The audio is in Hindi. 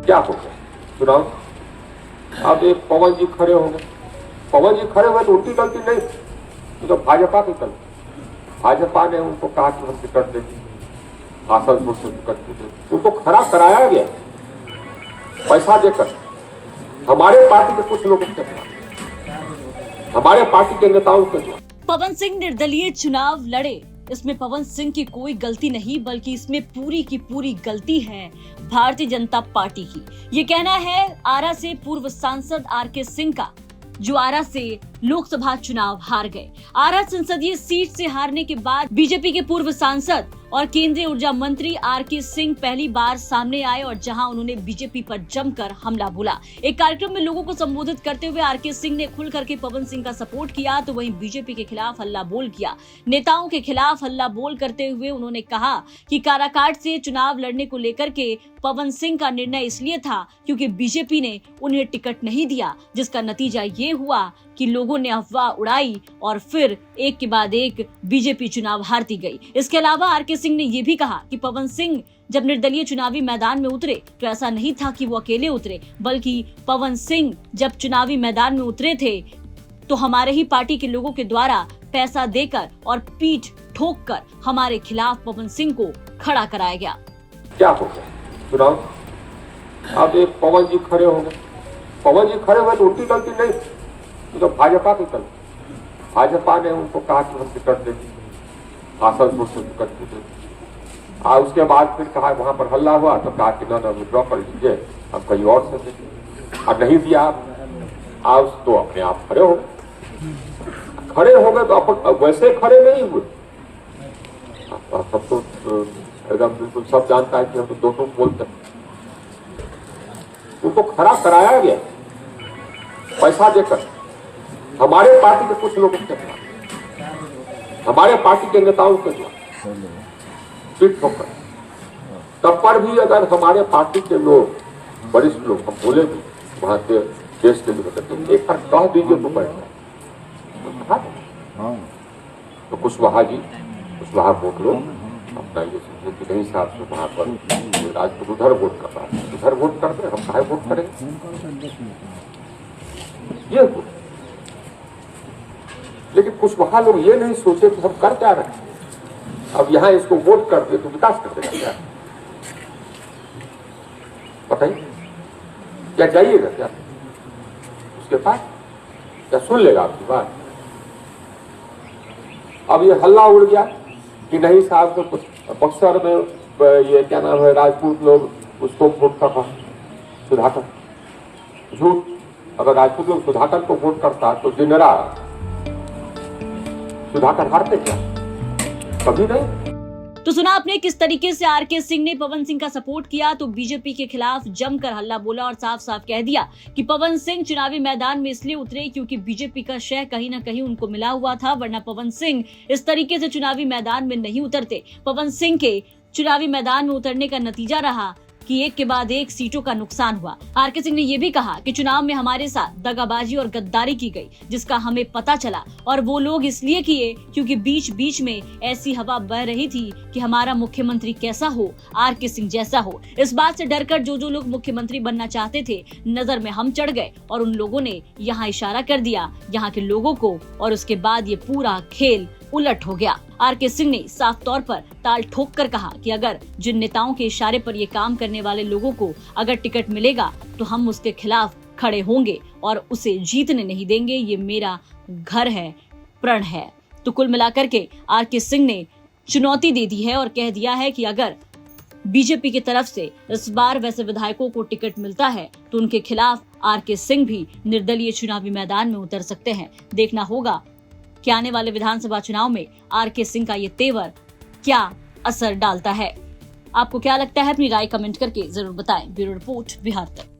क्या हो गया चुनाव? अब एक पवन जी खड़े हो गए। पवन जी खड़े हुए तो उनकी गलती नहीं, तो भाजपा की गलती। भाजपा ने उनको कहा कि हम टिकट देंगे, आसनसोल से टिकट देंगे, उनको खड़ा कराया गया पैसा देकर। हमारे पार्टी के कुछ लोगों के खिलाफ, हमारे पार्टी के नेताओं के खिलाफ। पवन सिंह निर्दलीय चुनाव लड़े, इसमें पवन सिंह की कोई गलती नहीं, बल्कि इसमें पूरी की पूरी गलती है भारतीय जनता पार्टी की। ये कहना है आरा से पूर्व सांसद आरके सिंह का, जो आरा से लोकसभा चुनाव हार गए। आरा संसदीय सीट से हारने के बाद बीजेपी के पूर्व सांसद और केंद्रीय ऊर्जा मंत्री आरके सिंह पहली बार सामने आए और जहां उन्होंने बीजेपी पर जमकर हमला बोला। एक कार्यक्रम में लोगों को संबोधित करते हुए आरके सिंह ने खुल करके पवन सिंह का सपोर्ट किया, तो वहीं बीजेपी के खिलाफ हल्ला बोल किया। नेताओं के खिलाफ हल्ला बोल करते हुए उन्होंने कहा कि काराकाट से चुनाव लड़ने को लेकर के पवन सिंह का निर्णय इसलिए था क्योंकि बीजेपी ने उन्हें टिकट नहीं दिया, जिसका नतीजा ये हुआ कि लोगों ने अफवाह उड़ाई और फिर एक के बाद एक बीजेपी चुनाव हारती गई। इसके अलावा आरके सिंह ने यह भी कहा कि पवन सिंह जब निर्दलीय चुनावी मैदान में उतरे तो ऐसा नहीं था कि वो अकेले उतरे, बल्कि पवन सिंह जब चुनावी मैदान में उतरे थे तो हमारे ही पार्टी के लोगों के द्वारा पैसा देकर और पीठ ठोक कर हमारे खिलाफ पवन सिंह को खड़ा कराया गया। क्या हो गया चुनाव? अब एक पवन जी खड़े हो गए। पवन जी खड़े हुए तो उनकी गलती नहीं, तो भाजपा की गलती। भाजपा ने उनको कहा कि हम टिकट देंगे, आसनसोल से टिकट देंगे। उसके बाद फिर कहा, वहां पर हल्ला हुआ तो कहा कि ना विड्रॉ कर लीजिए, हम कहीं और से देंगे। और नहीं दिया आप तो अपने आप खड़े हो गए तो अपन वैसे खड़े नहीं हुए। सब तो एकदम बिल्कुल सब जानता है कि हम तो दोनों बोलते हैं। उनको खड़ा कराया गया पैसा देकर, हमारे पार्टी के कुछ लोगों के खिलाफ, हमारे पार्टी के नेताओं के खिलाफ पीठ ठोकर। तब पर भी अगर हमारे पार्टी के लोग, वरिष्ठ लोग, हम बोले भी वहां के देश के लोग तो एक बार कह दीजिए तो बैठ तो कुशवाहा वोट लो अपना, ये समझे कि नहीं साहब से वहां पर राजपूत उधर वोट कर रहा है, उधर वोट करते, हम काहे वोट करेंगे, ये हो। लेकिन कुशवाहा लोग ये नहीं सोचे कि हम कर क्या रहे हैं। अब यहाँ इसको वोट करते तो विकास कर देगा क्या? बताइए, क्या जाइएगा क्या उसके पास? क्या सुन लेगा आपकी बात? अब ये हल्ला उड़ गया कि नहीं साहब तो कुछ बक्सर में ये क्या नाम है, राजपूत लोग उसको वोट कर रहा, सुधाकर। झूठ। अगर राजपूत लोग सुधाकर को वोट करता तो जिनरा सुधाकर हारते क्या? कभी नहीं। तो सुना आपने किस तरीके से आरके सिंह ने पवन सिंह का सपोर्ट किया, तो बीजेपी के खिलाफ जमकर हल्ला बोला और साफ साफ कह दिया कि पवन सिंह चुनावी मैदान में इसलिए उतरे क्योंकि बीजेपी का शह कहीं ना कहीं उनको मिला हुआ था, वरना पवन सिंह इस तरीके से चुनावी मैदान में नहीं उतरते। पवन सिंह के चुनावी मैदान में उतरने का नतीजा रहा कि एक के बाद एक सीटों का नुकसान हुआ। आरके सिंह ने यह भी कहा कि चुनाव में हमारे साथ दगाबाजी और गद्दारी की गई, जिसका हमें पता चला, और वो लोग इसलिए किए क्योंकि बीच बीच में ऐसी हवा बह रही थी कि हमारा मुख्यमंत्री कैसा हो, आरके सिंह जैसा हो। इस बात से डरकर जो जो लोग मुख्यमंत्री बनना चाहते थे, नजर में हम चढ़ गए और उन लोगों ने यहाँ इशारा कर दिया यहाँ के लोगों को, और उसके बाद ये पूरा खेल उलट हो गया। आरके सिंह ने साफ तौर पर ताल ठोक कर कहा कि अगर जिन नेताओं के इशारे पर ये काम करने वाले लोगों को अगर टिकट मिलेगा तो हम उसके खिलाफ खड़े होंगे और उसे जीतने नहीं देंगे। ये मेरा घर है, प्रण है। तो कुल मिलाकर के आरके सिंह ने चुनौती दे दी है और कह दिया है कि अगर बीजेपी की तरफ से इस बार वैसे विधायकों को टिकट मिलता है तो उनके खिलाफ आरके सिंह भी निर्दलीय चुनावी मैदान में उतर सकते हैं। देखना होगा कि आने वाले विधानसभा चुनाव में आरके सिंह का ये तेवर क्या असर डालता है। आपको क्या लगता है? अपनी राय कमेंट करके जरूर बताएं। ब्यूरो रिपोर्ट, बिहार तक।